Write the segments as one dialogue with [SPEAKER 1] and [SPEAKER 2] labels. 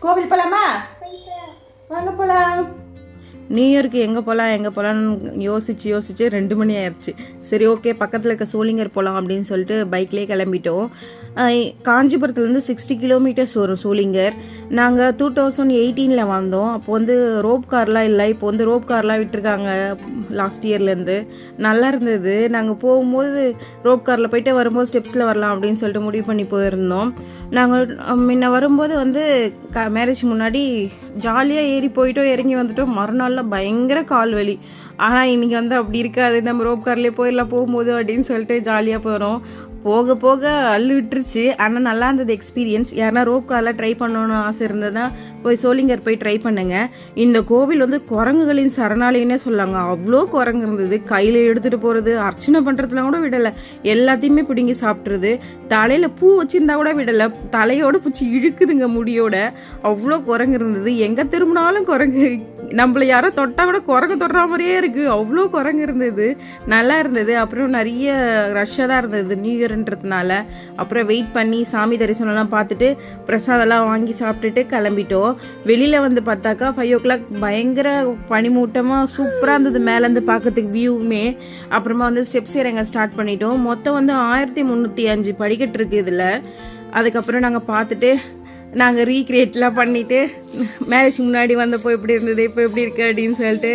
[SPEAKER 1] கோவில் போலாமா? வாங்க போலாம். நியூ இயருக்கு எங்கே போகலான்னு யோசிச்சு 2 மணி ஆயிடுச்சு. சரி ஓகே, பக்கத்தில் இருக்க சோளிங்கர் போகலாம் அப்படின்னு சொல்லிட்டு பைக்லேயே கிளம்பிட்டோம். காஞ்சிபுரத்துலேருந்து 60 கிலோமீட்டர்ஸ் வரும் சோளிங்கர். நாங்கள் 2018 வந்தோம். அப்போ வந்து ரோப் கார்லாம் இல்லை, இப்போ வந்து ரோப் கார்லாம் விட்டுருக்காங்க லாஸ்ட் இயர்லேருந்து. நல்லா இருந்தது. நாங்கள் போகும்போது ரோப் காரில் போயிட்டு வரும்போது ஸ்டெப்ஸில் வரலாம் அப்படின்னு சொல்லிட்டு முடிவு பண்ணி போயிருந்தோம். நாங்கள் முன்ன வரும்போது வந்து மேரேஜ் முன்னாடி ஜாலியாக ஏறி போயிட்டோம், இறங்கி வந்துட்டோம். மறுநாளில் பயங்கர கால் வலி. ஆனால் இன்றைக்கி வந்து அப்படி இருக்காது, நம்ம ரோப் கார்லேயே போயிடலாம் போகும்போது அப்படின்னு சொல்லிட்டு ஜாலியாக போகிறோம். போக போக அள்ளு விட்டுருச்சு. ஆனால் நல்லா இருந்தது எக்ஸ்பீரியன்ஸ். யாருன்னா ரோப் காரில் ட்ரை பண்ணணும்னு ஆசை இருந்ததுன்னா போய் சோளிங்கர் போய் ட்ரை பண்ணுங்க. இந்த கோவில் வந்து குரங்குகளின் சரணாலயன்னே சொல்லாங்க. அவ்வளோ குரங்கு இருந்தது. கையில் எடுத்துகிட்டு போகிறது, அர்ச்சனை பண்ணுறதுலாம் கூட விடலை. எல்லாத்தையுமே பிடுங்கி சாப்பிட்றது. தலையில் பூ வச்சுருந்தா கூட விடலை, தலையோடு பிடிச்சி இழுக்குதுங்க முடியோட. அவ்வளோ குரங்கு இருந்தது. எங்கே திரும்பினாலும் குரங்கு. நம்மளை யாரோ தொட்டால் கூட குரங்கு தொடுற மாதிரியே இருக்குது. அவ்வளோ குரங்கு இருந்தது. நல்லா இருந்தது. அப்புறம் நிறைய ரஷ்ஷாக தான் இருந்தது நியூ இயர்ன்றதுனால. அப்புறம் வெயிட் பண்ணி சாமி தரிசனம்லாம் பார்த்துட்டு பிரசாதெல்லாம் வாங்கி சாப்பிட்டுட்டு கிளம்பிட்டோம். வெளியில் வந்து பார்த்தாக்கா 5 o'clock பயங்கர பனிமூட்டமாக சூப்பராக இருந்தது. மேலேருந்து பார்க்கறதுக்கு வியூவுமே. அப்புறமா வந்து ஸ்டெப்ஸ் இறங்க ஸ்டார்ட் பண்ணிட்டோம். மொத்தம் வந்து 1305 படிக்கட்டு இருக்குது இதில். அதுக்கப்புறம் நாங்கள் பார்த்துட்டு நாங்கள் ரீக்ரியேட்லாம் பண்ணிவிட்டு மேரேஜ் முன்னாடி வந்தப்போ எப்படி இருந்தது, இப்போ எப்படி இருக்குது அப்படின்னு சொல்லிட்டு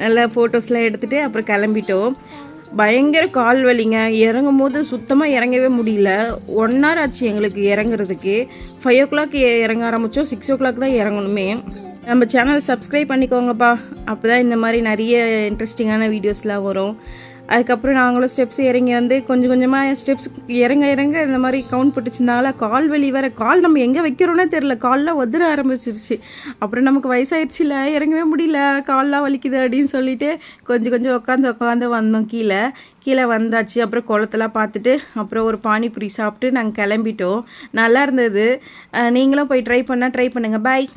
[SPEAKER 1] நல்லா ஃபோட்டோஸ்லாம் எடுத்துகிட்டு அப்புறம் கிளம்பிட்டோம். பயங்கர கால் வலிங்க. இறங்கும் போது சுத்தமாக இறங்கவே முடியல. 1 hour ஆச்சு எங்களுக்கு இறங்குறதுக்கு. 5 o'clock இறங்க ஆரம்பித்தோம். 6 o'clock தான் இறங்கணுமே. நம்ம சேனல் சப்ஸ்கிரைப் பண்ணிக்கோங்கப்பா. அப்போ தான் இந்த மாதிரி நிறைய இன்ட்ரெஸ்டிங்கான வீடியோஸ்லாம் வரும். அதுக்கப்புறம் நாங்களும் ஸ்டெப்ஸ் இறங்கி வந்து கொஞ்சம் கொஞ்சமாக ஸ்டெப்ஸ் இறங்க இந்த மாதிரி கவுண்ட் போட்டுச்சுருந்தாங்களா. கால் வலி வேறு. கால் நம்ம எங்கே வைக்கிறோன்னே தெரில, கால்லாம் உதிர ஆரம்பிச்சிருச்சு. அப்புறம் நமக்கு வயசாயிடுச்சுல, இறங்கவே முடியல, கால்லாம் வலிக்குது அப்படின்னு சொல்லிட்டு கொஞ்சம் கொஞ்சம் உட்காந்து வந்தோம். கீழே வந்தாச்சு. அப்புறம் குளத்தெல்லாம் பார்த்துட்டு அப்புறம் ஒரு பானிபூரி சாப்பிட்டு நாங்கள் கிளம்பிட்டோம். நல்லா இருந்தது. நீங்களும் போய் ட்ரை பண்ணுங்கள். பாய்.